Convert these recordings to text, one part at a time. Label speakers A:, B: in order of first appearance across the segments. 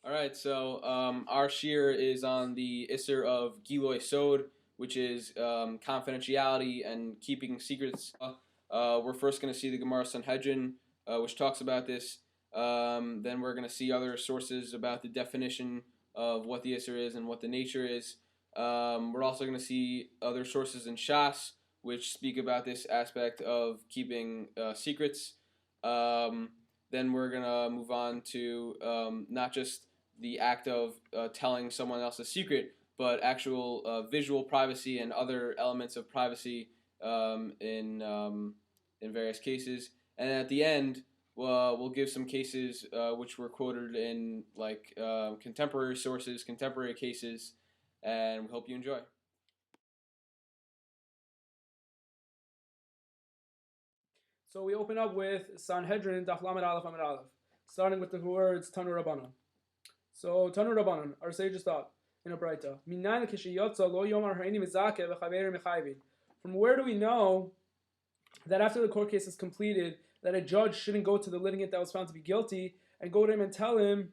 A: All right, so our shiur is on the Isser of Giloy Sod, which is confidentiality and keeping secrets. We're first going to see the Gemara Sanhedrin, which talks about this. Then we're going to see other sources about the definition of what the Isser is and what the nature is. We're also going to see other sources in Shas, which speak about this aspect of keeping secrets. Then we're going to move on to not just the act of telling someone else a secret, but actual visual privacy and other elements of privacy in various cases. And at the end, we'll give some cases which were quoted in contemporary sources, contemporary cases, and we hope you enjoy.
B: So we open up with Sanhedrin Daf Lamed Aleph Amid Aleph, starting with the words Tanu Rabbanan. So Tanu Rabbanan, our sages thought in a Braita. From where do we know that after the court case is completed, that a judge shouldn't go to the litigant that was found to be guilty and go to him and tell him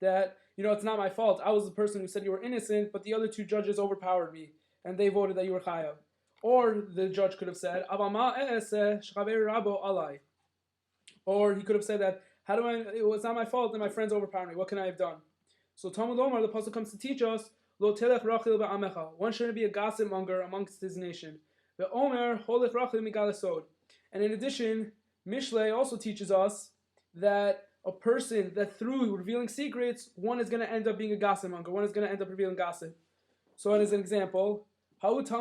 B: that, it's not my fault. I was the person who said you were innocent, but the other two judges overpowered me and they voted that you were chayav. Or the judge could have said, or he could have said that, it was not my fault that my friends overpowered me. What can I have done? So Talmud Lomar, the Apostle comes to teach us, Lo telech rachil ba'amecha. One shouldn't be a gossip monger amongst his nation. Ve'omer holech rachil migale sod. And in addition, Mishlei also teaches us that a person that through revealing secrets, one is going to end up being a gossip monger. One is going to end up revealing gossip. So as an example, there was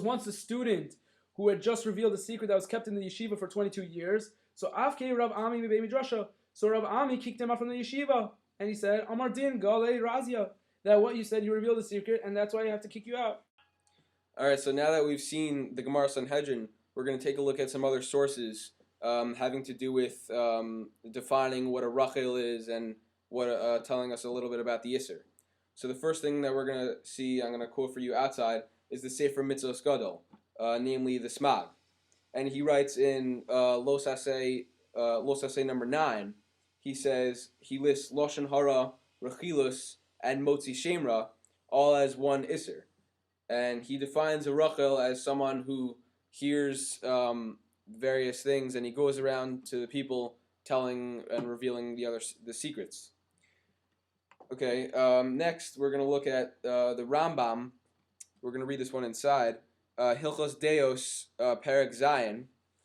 B: once a student who had just revealed a secret that was kept in the yeshiva for 22 years. So Rav Ami kicked him out from the yeshiva, and he said, Amar din gale razia, that what you said, you revealed a secret, and that's why you have to kick you out.
A: All right, so now that we've seen the Gemara Sanhedrin, we're going to take a look at some other sources having to do with defining what a rachel is and what telling us a little bit about the Isser. So the first thing that we're going to see, I'm going to quote for you outside, is the Sefer Mitzvos Gadol, namely the Smag. And he writes in Los Aseh number 9, he says, he lists Lashon Hara, Rechilus, and Motzi Shemra all as one Isser. And he defines a Rachel as someone who hears various things and he goes around to the people telling and revealing the secrets. Okay, next we're going to look at the Rambam. We're going to read this one inside. Hilchos Deos, Perek Zayin,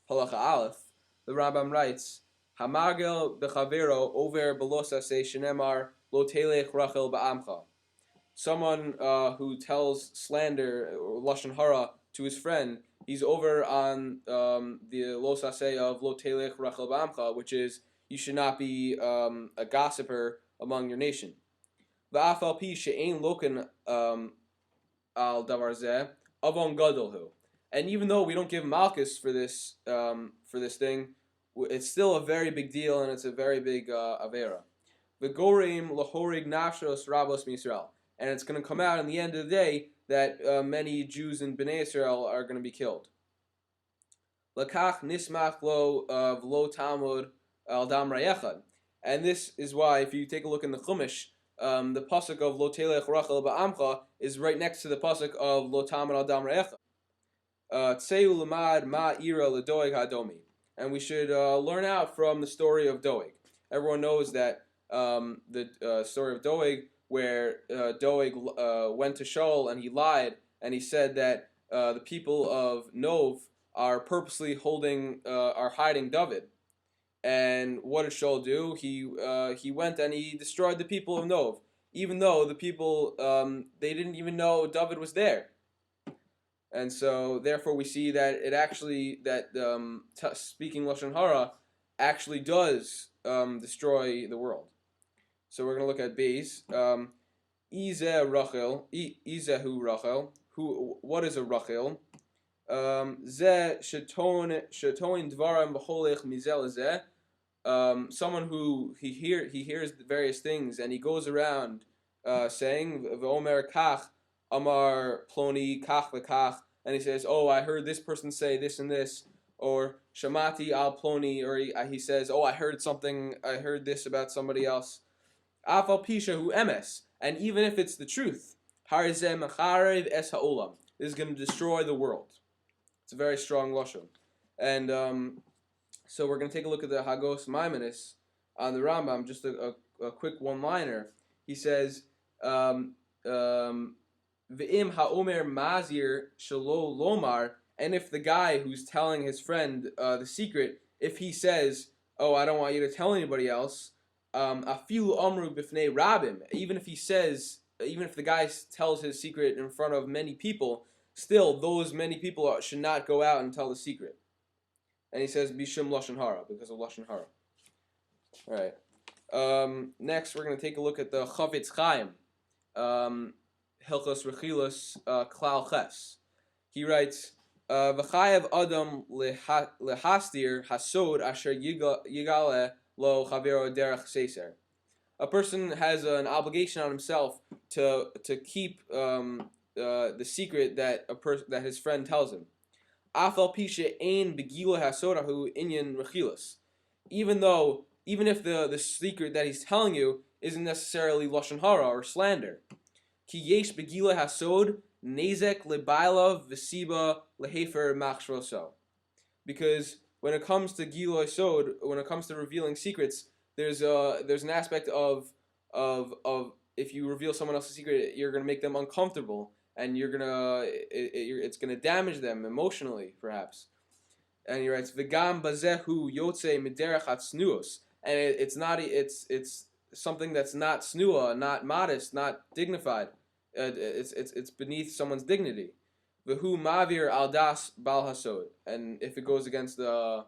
A: Halacha Aleph. The Rambam writes, Hamargel bechavero over belosa se shenemar lo telech rachel ba'amcha. Someone who tells slander or lashon hara to his friend, he's over on the los aseh of lo telech rachel ba'amcha, which is you should not be a gossiper among your nation. Va'afal pi she'ein loken al davar zeh avon gadolhu. And even though we don't give malchus for this thing, it's still a very big deal and it's a very big avera. V'gorim lahorig nafshos rabos misrael. And it's going to come out in the end of the day that many Jews in Bnei Israel are going to be killed. Lakach nismach lo v'lo Talmud al dam rayechad. And this is why, if you take a look in the Chumash, the pasuk of lo telech rachel ba'amcha is right next to the pasuk of lo Talmud al dam rayechad. Tseu lamad ma ira ledoeg hadomi. And we should learn out from the story of Doeg. Everyone knows that the story of Doeg, where Doeg went to Shaul and he lied and he said that the people of Nov are purposely hiding David. And what did Shaul do? He went and he destroyed the people of Nov, even though the people they didn't even know David was there. And so, therefore, we see that it actually speaking lashon hara actually does destroy the world. So we're going to look at Beis. Izehu Rachel. What is a Rachel? Ze shetoin dvaram b'cholech mizel zeh. Someone who he hears various things and he goes around saying v'omer kach amar ploni kach v'kach, and he says, oh, I heard this person say this and this, or Shamati al Ploni, or he says, oh, I heard this about somebody else. Afal Pisha hu emes, and even if it's the truth, Harizeh Mecharev es ha'olam, this is going to destroy the world. It's a very strong lashon, and so we're going to take a look at the Hagos Maimonides on the Rambam, just a quick one-liner. He says, V'im ha'omer mazir shelo lomar, and if the guy who's telling his friend the secret, if he says, oh, I don't want you to tell anybody else, afilu amru b'fnei rabim, even if the guy tells his secret in front of many people, still those many people should not go out and tell the secret. And he says bishum lashon hara, because of lashon hara. All right. Next, we're going to take a look at the Chavetz Chaim, Hilchos Rechilos Klal Ches. He writes, "V'chayev adam lehastir hasod asher yigale lo chavero derech seiser." A person has an obligation on himself to keep the secret that that his friend tells him. Afal pishe ein begila hasodahu inyan rechilos. Even if the secret that he's telling you isn't necessarily lashon hara or slander. Ki yesh begila hasod nezek lebaila v'siba lehefer machshroso. Because when it comes to gila sod, when it comes to revealing secrets, there's an aspect of if you reveal someone else's secret, you're gonna make them uncomfortable, and it's gonna damage them emotionally, perhaps. And he writes, "V'gam bazehu yotze miderech hatznuos," and it's something that's not snua, not modest, not dignified. It's beneath someone's dignity. V'hu mavir al das bal hasod, and if it goes against the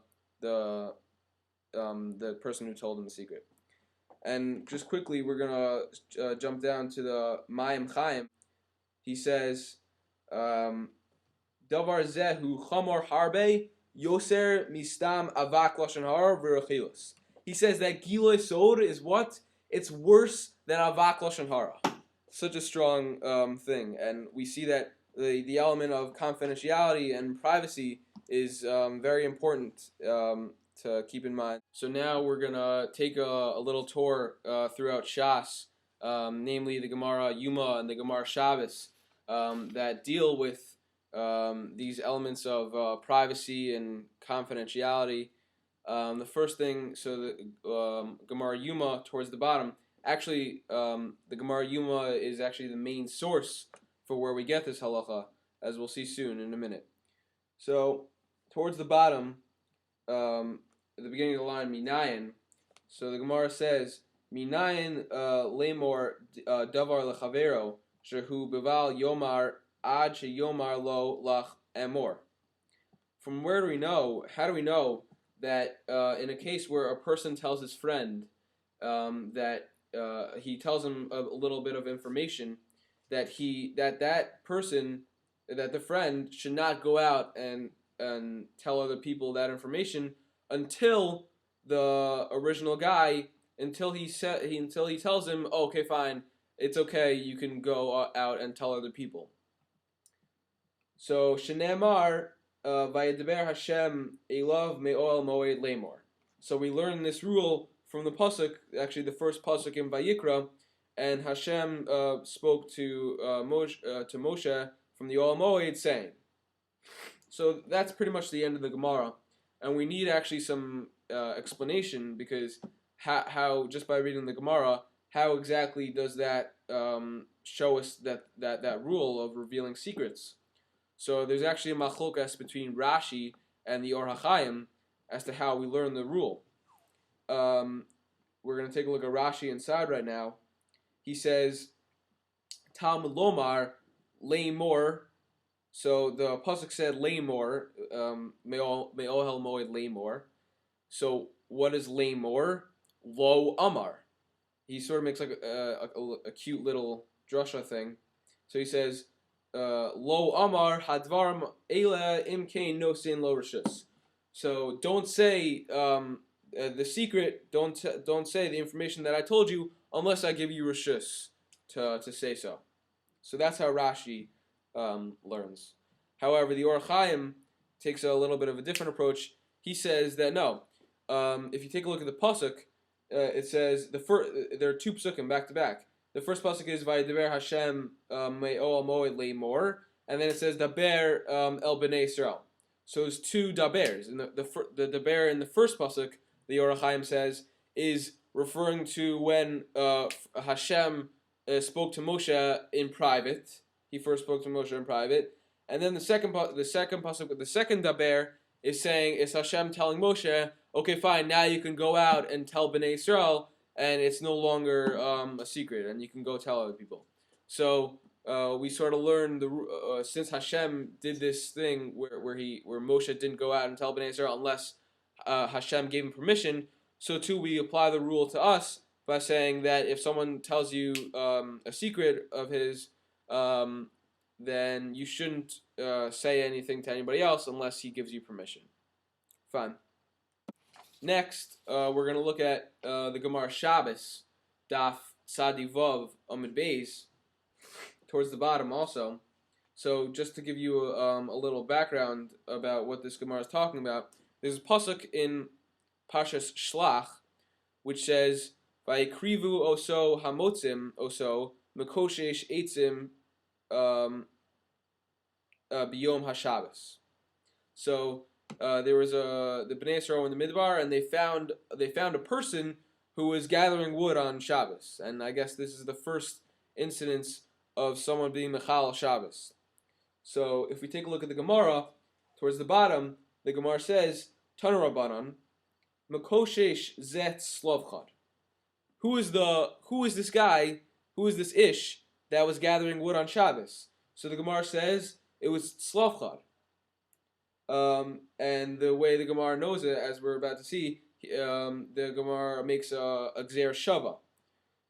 A: person who told him the secret. And just quickly, we're gonna jump down to the Mayim Chaim. He says, "Davar zehu chamor harbe." Yoser mistam avak lashon hara v'rechilos. He says that giloi sod is what? It's worse than avak lashon hara. Such a strong thing, and we see that the element of confidentiality and privacy is very important to keep in mind. So now we're gonna take a little tour throughout Shas, namely the Gemara Yuma and the Gemara Shabbos, that deal with these elements of privacy and confidentiality. The first thing, so the Gemara Yuma towards the bottom, actually the Gemara Yuma is actually the main source for where we get this halacha, as we'll see soon in a minute. So towards the bottom, at the beginning of the line, Minayin, so the Gemara says, Minayin lemor davar lechavero, shehu beval yomar ad sheyomar lo lach emor. From where do we know? How do we know that in a case where a person tells his friend that he tells him a little bit of information, that the friend should not go out and tell other people that information until the original guy, until he tells him, oh, okay, fine, it's okay, you can go out and tell other people. So Shenemar Vayedaber Hashem Elav Me'ol Moed Lemor. So we learn this rule from the pasuk, actually the first pasuk in Vayikra, and Hashem spoke to Moshe from the Ol Moed, saying. So that's pretty much the end of the Gemara, and we need actually some explanation, because how just by reading the Gemara, how exactly does that show us that rule of revealing secrets? So there's actually a machlokas between Rashi and the Or HaChaim as to how we learn the rule. We're going to take a look at Rashi inside right now. He says, Talmud Lomar, Leimor. So the pasuk said Leimor, Me'ohel Moed Leimor. So what is Leimor? Lo Amar. He sort of makes like a cute little drasha thing. So he says, Lo Amar Hadvarim Eila Imkain No Sin Lo Rishus. So don't say the secret. Don't say the information that I told you unless I give you Rishus to say so. So that's how Rashi learns. However, the Or HaChaim takes a little bit of a different approach. He says that no, if you take a look at the pasuk, it says there are two pasukim back to back. The first pasuk is Vayidaber Hashem me'ol moed le'mor, and then it says Daber el bnei Yisrael. So it's two dabers, and the daber in the first pasuk, the Orach Chaim says, is referring to when Hashem spoke to Moshe in private. He first spoke to Moshe in private, and then the second pasuk with the second daber is saying it's Hashem telling Moshe, okay, fine, now you can go out and tell Bnei Israel, and it's no longer a secret, and you can go tell other people. So we sort of learned since Hashem did this thing where Moshe didn't go out and tell Bnei Israel unless Hashem gave him permission. So too we apply the rule to us by saying that if someone tells you a secret of his, then you shouldn't say anything to anybody else unless he gives you permission. Fine. Next, we're going to look at the Gemara Shabbos, Daf Sadi Vav Amud Beis, towards the bottom also. So just to give you a little background about what this Gemara is talking about, there's a pasuk in Pashas Shlach, which says, "Vayikrivu oso hamotzim oso mekoshesh eitzim biyom hashabbos." So there was the Bnei Yisrael in the Midbar, and they found a person who was gathering wood on Shabbos, and I guess this is the first incidence of someone being mechal Shabbos. So if we take a look at the Gemara, towards the bottom, the Gemara says, Tana Rabbanan, Mekoshesh Zet Slavchad. Who is this guy, who is this ish that was gathering wood on Shabbos? So the Gemara says it was Slavchad. And the way the Gemara knows it, as we're about to see, the Gemara makes a Gzer Shava.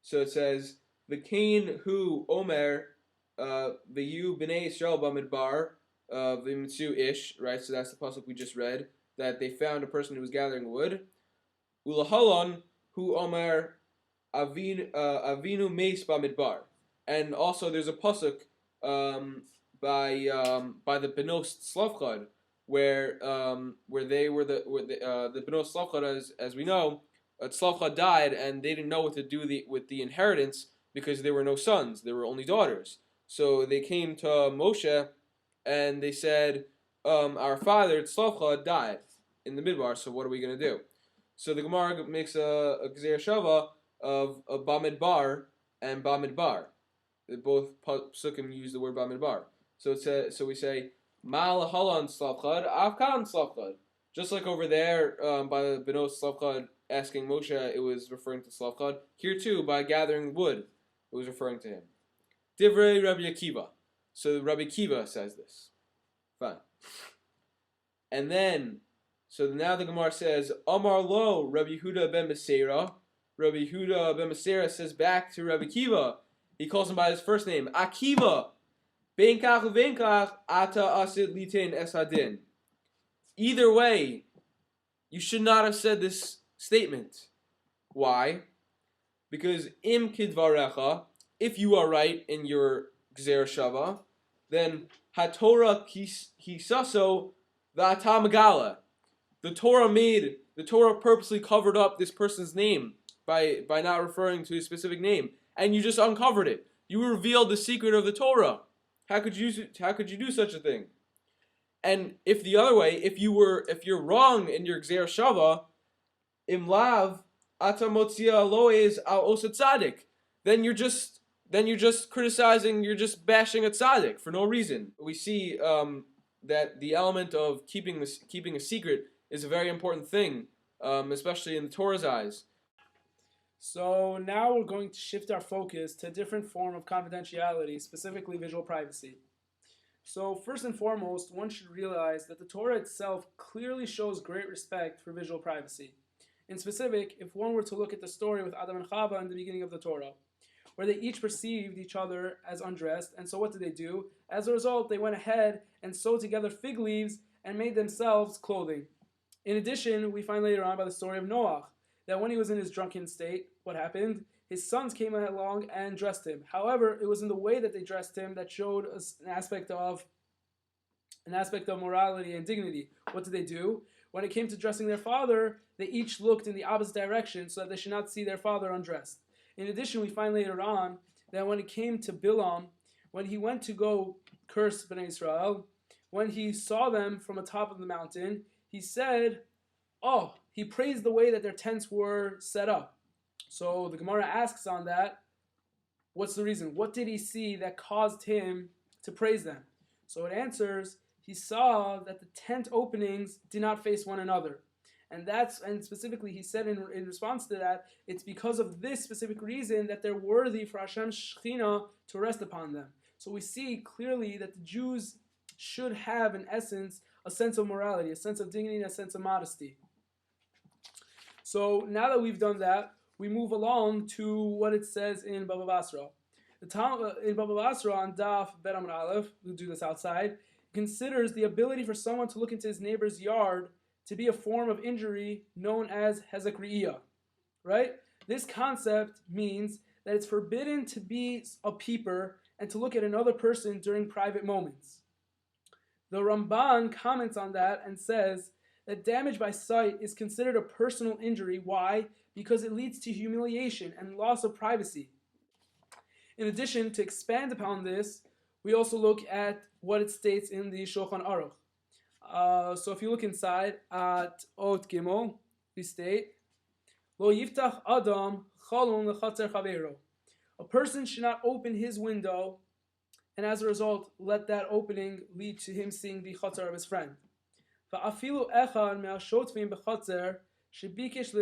A: So it says, V'kein hu omer v'yu b'nei Yisrael b'midbar v'mitzu ish, right? So that's the pasuk we just read, that they found a person who was gathering wood. Ulahalon hu omer avinu meis b'midbar. And also there's a pasuk by the Benos Slavchad, where they were the Benos Slavchad, as we know, Slavchad died, and they didn't know what to do with the inheritance because there were no sons, there were only daughters. So they came to Moshe and they said, our father Slavchad died in the Midbar, so what are we going to do? So the Gemara makes a Gzer Shava of Bamidbar and Bamidbar. Both psukim use the word Bamidbar. So we say, Mal halan Slavchad, Avkan Slavchad. Just like over there by the Benos Slavchad asking Moshe, it was referring to Slavchad. Here too, by gathering wood, it was referring to him. Divrei Rabbi Akiva. So Rabbi Akiva says this. Fine. And then, so now the Gemara says, Amar lo Rabbi Yehuda ben Meseira. Rabbi Yehuda ben Meseira says back to Rabbi Akiva. He calls him by his first name, Akiva. Benkach uvenkach ata asid litain esadin. Either way, you should not have said this statement. Why? Because im kidvarecha, if you are right in your Gzer Shava, then haTorah kisaso v'ata megala. The Torah purposely covered up this person's name by not referring to his specific name, and you just uncovered it. You revealed the secret of the Torah. How could you do such a thing? And if the other way, if you're wrong in your Gzer Shava, im lav ata motzia loez al osa tzaddik, then you're just criticizing, you're just bashing a tzaddik for no reason. We see that the element of keeping a secret is a very important thing, especially in the Torah's eyes.
B: So now we're going to shift our focus to a different form of confidentiality, specifically visual privacy. So first and foremost, one should realize that the Torah itself clearly shows great respect for visual privacy. In specific, if one were to look at the story with Adam and Chava in the beginning of the Torah, where they each perceived each other as undressed, and so what did they do? As a result, they went ahead and sewed together fig leaves and made themselves clothing. In addition, we find later on by the story of Noach, that when he was in his drunken state, what happened? His sons came along and dressed him. However, it was in the way that they dressed him that showed us an aspect of an aspect of morality and dignity. What did they do? When it came to dressing their father, they each looked in the opposite direction so that they should not see their father undressed. In addition, we find later on that when it came to Bilam, when he went to go curse Bnei Israel, when he saw them from atop of the mountain, he said, oh, he praised the way that their tents were set up. So the Gemara asks on that, what's the reason? What did he see that caused him to praise them? So it answers, he saw that the tent openings did not face one another. And specifically he said in response to that, it's because of this specific reason that they're worthy for Hashem's Shekhinah to rest upon them. So we see clearly that the Jews should have, in essence, a sense of morality, a sense of dignity, and a sense of modesty. So now that we've done that, we move along to what it says in Baba Basra. In Baba Basra on Daf Bet Amud Aleph, we'll do this outside, considers the ability for someone to look into his neighbor's yard to be a form of injury known as hezek re'iyah, right? This concept means that it's forbidden to be a peeper and to look at another person during private moments. The Ramban comments on that and says that damage by sight is considered a personal injury. Why? Because it leads to humiliation and loss of privacy. In addition, to expand upon this, we also look at what it states in the Shulchan Aruch. So if you look inside at Ot Gimel, we state, Lo yiftach adam chalon lechatzer chaveiro. A person should not open his window, and as a result, let that opening lead to him seeing the chatzer of his friend. Va'afilu echad me'ashotvim bechatzer shebikesh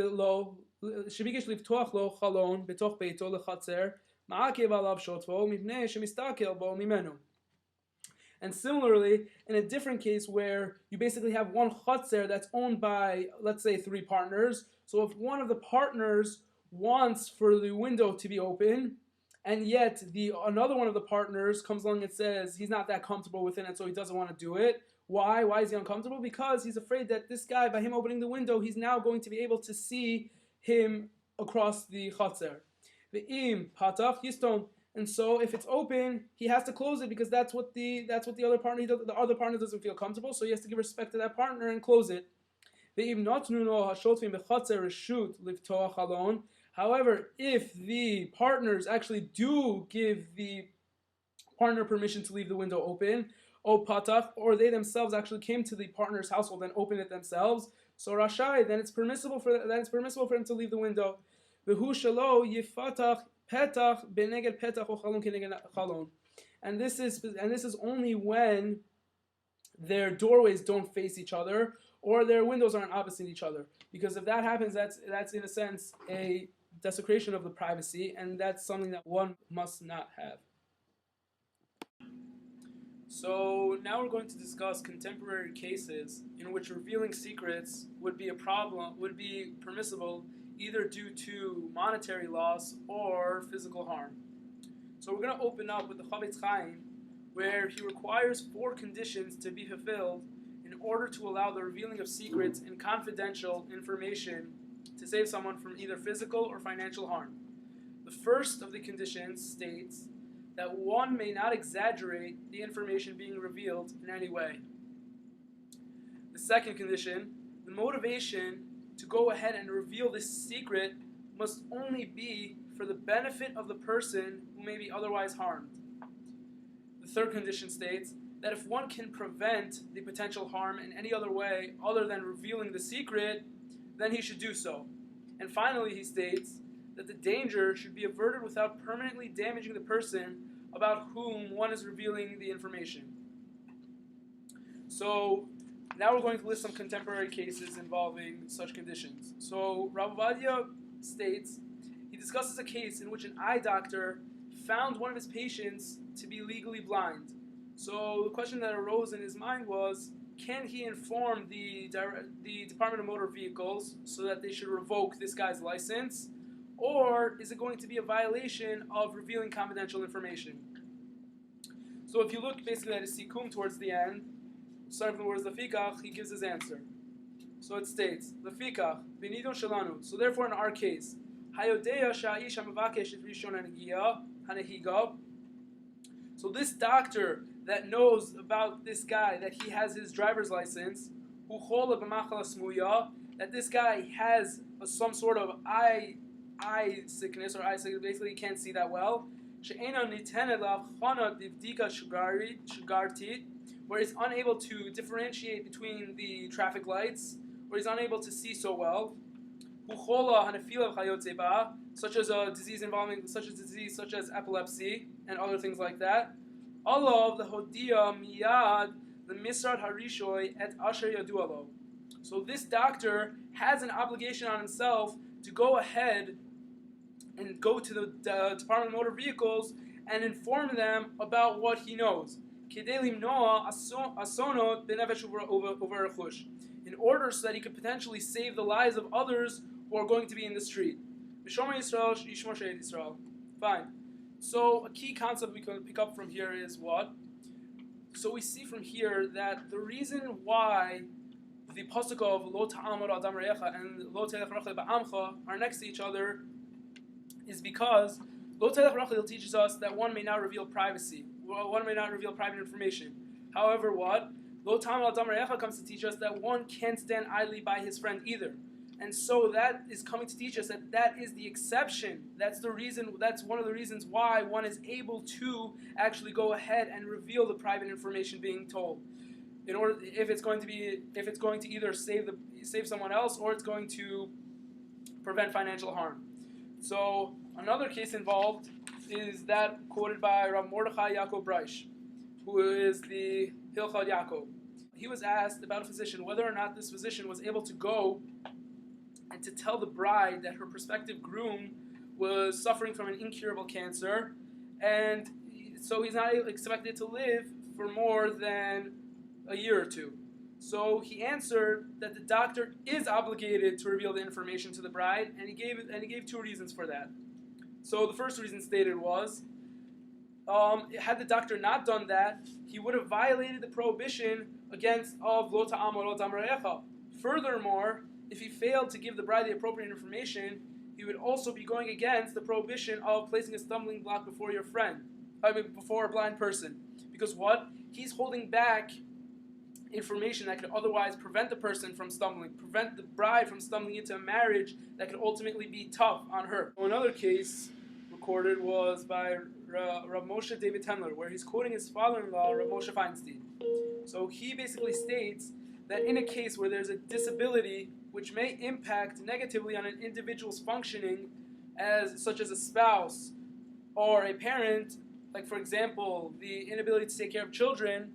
B: livtoach lo chalon betoch beito lechatzer ma'akev alav shotvo mipnei shemistakel bo mimenu. And similarly, in a different case where you basically have one chatzer that's owned by, let's say, 3 partners. So if one of the partners wants for the window to be open, and yet another one of the partners comes along and says he's not that comfortable within it, so he doesn't want to do it. Why? Why is he uncomfortable? Because he's afraid that this guy, by him opening the window, he's now going to be able to see him across the chatzer. Ve'im patach yiston. And so if it's open, he has to close it because that's what the other partner, the other partner doesn't feel comfortable, so he has to give respect to that partner and close it. However, if the partners actually do give the partner permission to leave the window open, or they themselves actually came to the partner's household and opened it themselves, so rashai, then it's permissible for them to leave the window. Petach beneged petach or chalon keneged chalon, and this is only when their doorways don't face each other or their windows aren't opposite each other. Because if that happens, that's in a sense a desecration of the privacy, and that's something that one must not have. So now we're going to discuss contemporary cases in which revealing secrets would be permissible either due to monetary loss or physical harm. So we're going to open up with the Chavetz Chaim, where he requires 4 conditions to be fulfilled in order to allow the revealing of secrets and confidential information to save someone from either physical or financial harm. The first of the conditions states that one may not exaggerate the information being revealed in any way. The second condition, the motivation to go ahead and reveal this secret must only be for the benefit of the person who may be otherwise harmed. The third condition states that if one can prevent the potential harm in any other way other than revealing the secret, then he should do so. And finally, he states that the danger should be averted without permanently damaging the person about whom one is revealing the information. So now we're going to list some contemporary cases involving such conditions. So Rav Ovadia states, he discusses a case in which an eye doctor found one of his patients to be legally blind. So the question that arose in his mind was, can he inform the Department of Motor Vehicles so that they should revoke this guy's license? Or is it going to be a violation of revealing confidential information? So if you look basically at his sikum towards the end, starting from the words Lefikach, he gives his answer. So it states, Lefikach, Benidon Shalanu. So therefore in our case, Hayodeya Sha'ish Hamavakesh Rishon Hanehiga. So this doctor that knows about this guy, that he has his driver's license, who chola b'machala smuya, that this guy has some sort of eye sickness or eye sickness, basically he can't see that well. She'ena nitenet la'avchana divdika shugartit, where he's unable to differentiate between the traffic lights, where he's unable to see so well. Huchola hanefila chayotze ba, such as a disease such as epilepsy and other things like that. Olav lehodia miyad lemisrad harishoy et asher yadualo. So this doctor has an obligation on himself to go ahead and go to the Department of Motor Vehicles and inform them about what he knows. In order so that he could potentially save the lives of others who are going to be in the street. Fine. So a key concept we can pick up from here is what? So we see from here that the reason why the pasuk of Lo ta'amar adam re'echa and Lo telech rachel ba'amcha are next to each other is because Lo telech rachel teaches us that one may not reveal privacy. One may not reveal private information. However, what? Lo ta'amar adam re'echa comes to teach us that one can't stand idly by his friend either. And so that is coming to teach us that that is the exception. That's the reason. That's one of the reasons why one is able to actually go ahead and reveal the private information being told. In order, if it's going to either save someone else or it's going to prevent financial harm. So another case involved is that quoted by Rav Mordechai Yaakov Breish, who is the Hilchot Yaakov. He was asked about a physician, whether or not this physician was able to go and to tell the bride that her prospective groom was suffering from an incurable cancer, and so he's not expected to live for more than a year or two. So he answered that the doctor is obligated to reveal the information to the bride, and he gave two reasons for that. So the first reason stated was, had the doctor not done that, he would have violated the prohibition against of lo ta'amar lo ta'amar. Furthermore, if he failed to give the bride the appropriate information, he would also be going against the prohibition of placing a stumbling block before before a blind person. Because what? He's holding back information that could otherwise prevent the person from stumbling, prevent the bride from stumbling into a marriage that could ultimately be tough on her. Another case recorded was by Rav Moshe David Tendler, where he's quoting his father-in-law, Rav Moshe Feinstein. So he basically states that in a case where there's a disability which may impact negatively on an individual's functioning, such as a spouse or a parent, like for example, the inability to take care of children,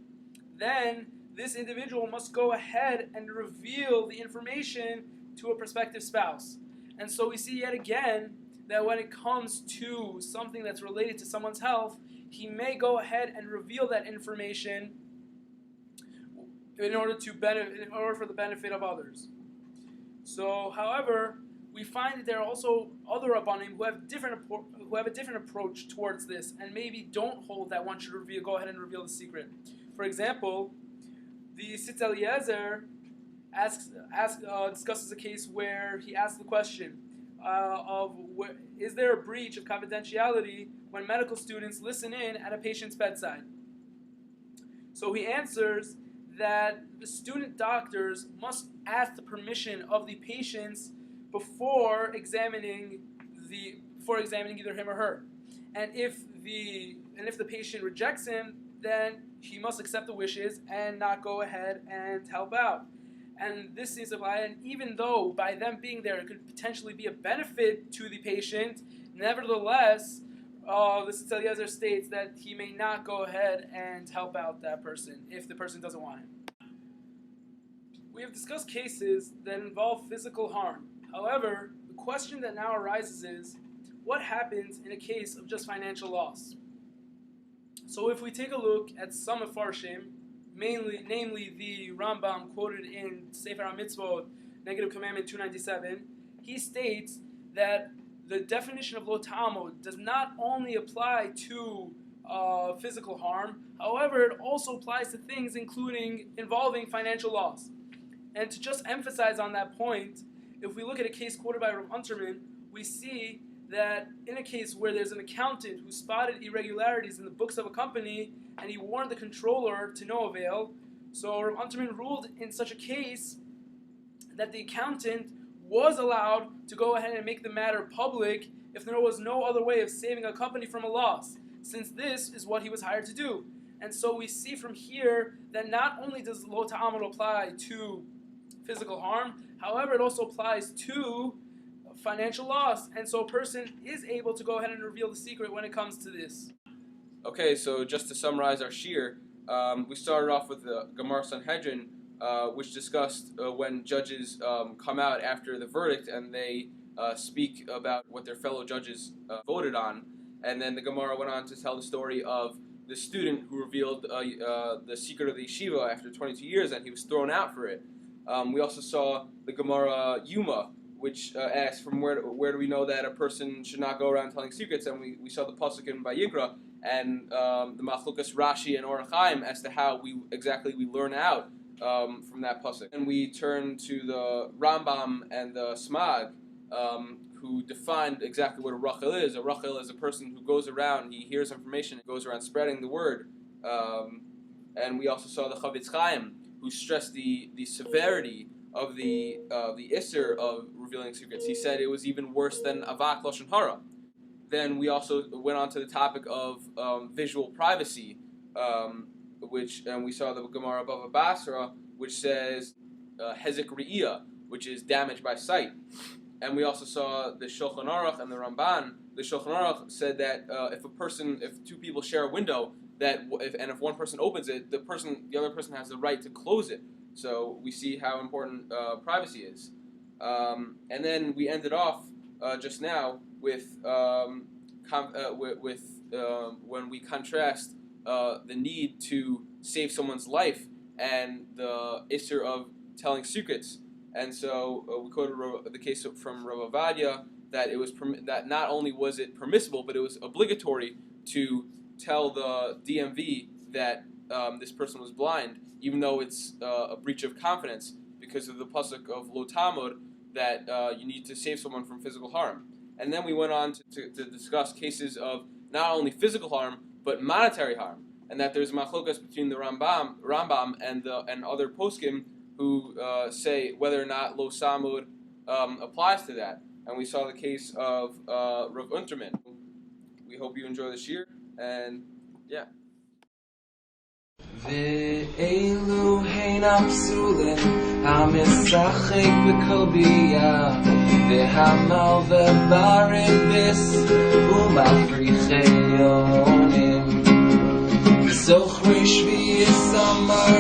B: then this individual must go ahead and reveal the information to a prospective spouse. And so we see yet again that when it comes to something that's related to someone's health, he may go ahead and reveal that information in order for the benefit of others. So, however, we find that there are also other Rabbanim who have a different approach towards this, and maybe don't hold that one should go ahead and reveal the secret. For example, the Sitz Eliezer discusses a case where he asks the question is there a breach of confidentiality when medical students listen in at a patient's bedside? So he answers that the student doctors must ask the permission of the patients before examining either him or her. And if the patient rejects him, then he must accept the wishes and not go ahead and help out. And this seems to apply, and even though by them being there it could potentially be a benefit to the patient, nevertheless, the Sitz Eliezer states that he may not go ahead and help out that person if the person doesn't want it. We have discussed cases that involve physical harm. However, the question that now arises is, what happens in a case of just financial loss? So if we take a look at some Mefarshim, namely the Rambam quoted in Sefer HaMitzvot, Negative Commandment 297, he states that the definition of lo ta'amod does not only apply to physical harm, however, it also applies to things involving financial loss. And to just emphasize on that point, if we look at a case quoted by Rav Unterman, we see that in a case where there's an accountant who spotted irregularities in the books of a company, and he warned the controller to no avail. So Rav Unterman ruled in such a case that the accountant was allowed to go ahead and make the matter public if there was no other way of saving a company from a loss, since this is what he was hired to do. And so we see from here that not only does lo ta'amud apply to physical harm, however, it also applies to financial loss. And so a person is able to go ahead and reveal the secret when it comes to this.
A: Okay, so just to summarize our shiur, we started off with the Gemara Sanhedrin, which discussed when judges come out after the verdict and they speak about what their fellow judges voted on. And then the Gemara went on to tell the story of the student who revealed the secret of the yeshiva after 22 years, and he was thrown out for it. We also saw the Gemara Yuma, which asks from where do we know that a person should not go around telling secrets, and we saw the pasuk in Vayikra and the Machlukas Rashi and Orach Chaim as to how we learn out from that pasuk. And we turn to the Rambam and the Smag, who defined exactly what a rachel is. A rachel is a person who goes around, he hears information, and goes around spreading the word. And we also saw the Chavetz Chaim, who stressed the severity of the isser of revealing secrets. He said it was even worse than avak lashon hara. Then we also went on to the topic of visual privacy, and we saw the Gemara Bava Basra, which says hezek re'iyah, which is damage by sight. And we also saw the Shulchan Aruch and the Ramban. The Shulchan Aruch said that if two people share a window, if one person opens it, the other person has the right to close it. So we see how important privacy is. And then we ended off just now with when we contrast the need to save someone's life and the issur of telling secrets. And so we quoted the case from Rav Avadia that it was that not only was it permissible, but it was obligatory to tell the DMV that this person was blind, even though it's a breach of confidence because of the pasuk of lo tamud that you need to save someone from physical harm. And then we went on to discuss cases of not only physical harm but monetary harm, and that there's machlokas between the Rambam and other poskim who say whether or not lo samud applies to that. And we saw the case of Rav Unterman. We hope you enjoy the shiur, and yeah.
C: ואלו הן הפסולים המשחק בקובייה והמלווה ברביס ומפריחי יונים וזוכרי שביעי סמר